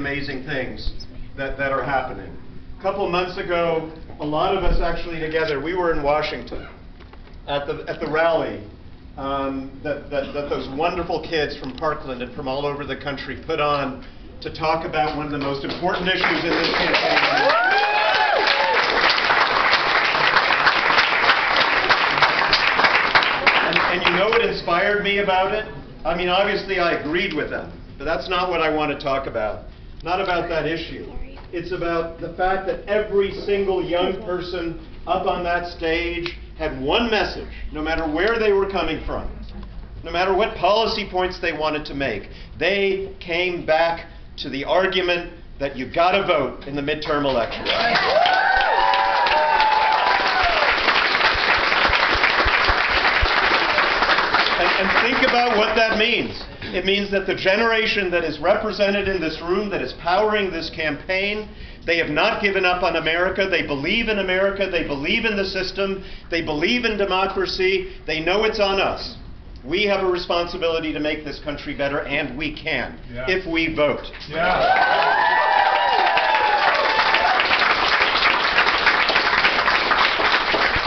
amazing things that are happening. A couple months ago, a lot of us actually together, we were in Washington at the rally that those wonderful kids from Parkland and from all over the country put on to talk about one of the most important issues in this campaign. And you know what inspired me about it? I mean, obviously I agreed with them, but that's not what I want to talk about. Not about that issue. It's about the fact that every single young person up on that stage had one message, no matter where they were coming from, no matter what policy points they wanted to make. They came back to the argument that you got to vote in the midterm elections. And think about what that means. It means that the generation that is represented in this room, that is powering this campaign, they have not given up on America. They believe in America. They believe in the system. They believe in democracy. They know it's on us. We have a responsibility to make this country better, and we can, if we vote.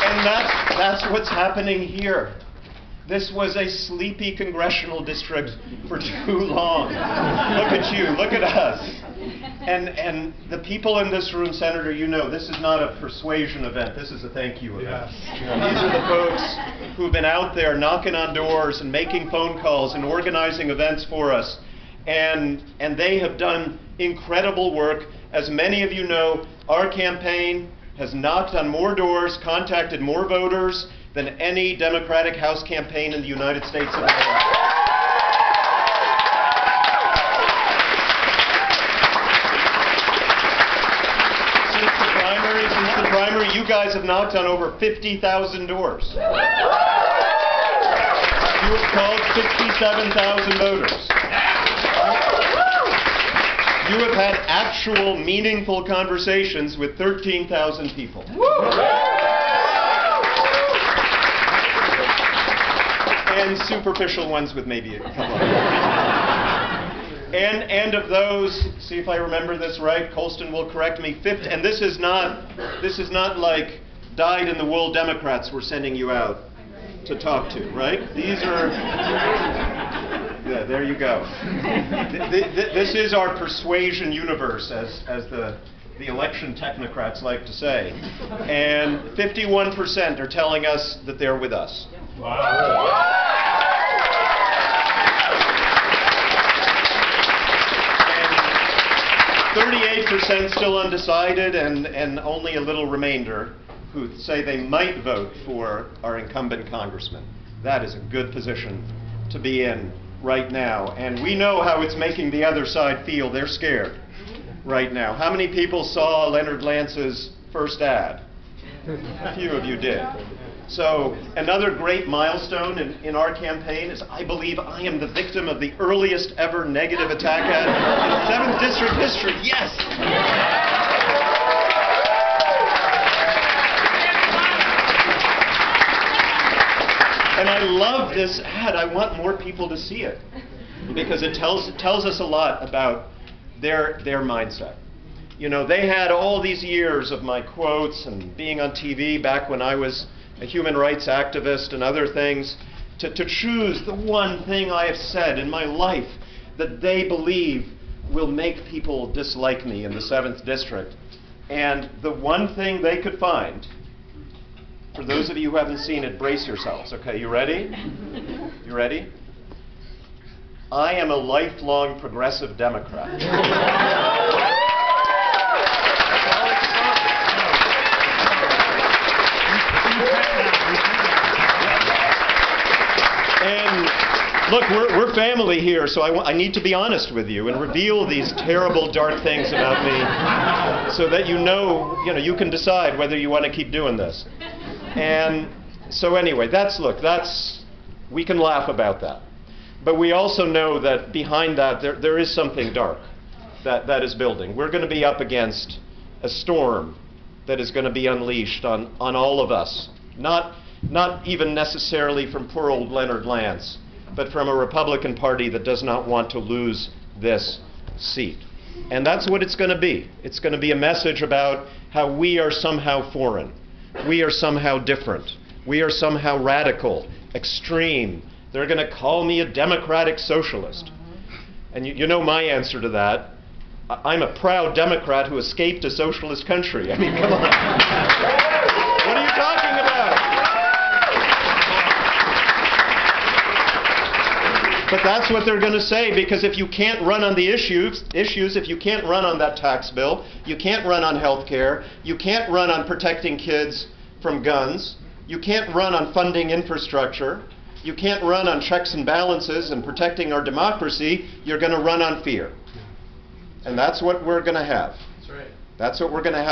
And that's what's happening here. This was a sleepy congressional district for too long. Look at you, look at us. And the people in this room, Senator, you know, this is not a persuasion event. This is a thank you event. These are the folks who've been out there knocking on doors and making phone calls and organizing events for us. And they have done incredible work. As many of you know, our campaign has knocked on more doors, contacted more voters than any Democratic House campaign in the United States of America. Since the primary, you guys have knocked on over 50,000 doors. You have called 67,000 voters. You have had actual, meaningful conversations with 13,000 people. And superficial ones with maybe a couple of and of those, see if I remember this right, Colston will correct me, 50, and this is not like dyed-in-the-wool Democrats we're sending you out to talk to, right? These are, yeah, there you go. This is our persuasion universe, as the election technocrats like to say. And 51% are telling us that they're with us. Wow. 38% still undecided, and only a little remainder who say they might vote for our incumbent congressman. That is a good position to be in right now. And we know how it's making the other side feel. They're scared right now. How many people saw Leonard Lance's first ad? A few of you did. So another great milestone in our campaign is I believe I am the victim of the earliest ever negative attack ad in 7th District history. Yes! And I love this ad. I want more people to see it because it tells us a lot about their mindset. You know, they had all these years of my quotes and being on TV back when I was a human rights activist and other things, to choose the one thing I have said in my life that they believe will make people dislike me in the 7th District. And the one thing they could find, for those of you who haven't seen it, brace yourselves. Okay, you ready? You ready? I am a lifelong progressive Democrat. And look, we're family here, so I need to be honest with you and reveal these terrible, dark things about me so that you know, you can decide whether you want to keep doing this. And so anyway, we can laugh about that. But we also know that behind that, there is something dark that is building. We're going to be up against a storm that is going to be unleashed on all of us. Not even necessarily from poor old Leonard Lance, but from a Republican Party that does not want to lose this seat. And that's what it's going to be. It's going to be a message about how we are somehow foreign. We are somehow different. We are somehow radical, extreme. They're going to call me a democratic socialist. And you know my answer to that. I'm a proud Democrat who escaped a socialist country. I mean, come on. What are you talking about? But that's what they're going to say, because if you can't run on the issues, if you can't run on that tax bill, you can't run on health care, you can't run on protecting kids from guns, you can't run on funding infrastructure, you can't run on checks and balances and protecting our democracy, you're going to run on fear. And that's what we're going to have. That's right. That's what we're going to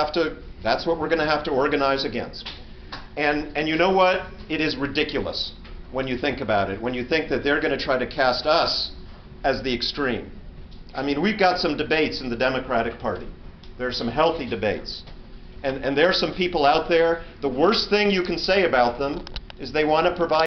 have to organize against. And you know what? It is ridiculous when you think about it, when you think that they're going to try to cast us as the extreme. I mean, we've got some debates in the Democratic Party. There are some healthy debates. And there are some people out there, the worst thing you can say about them is they want to provide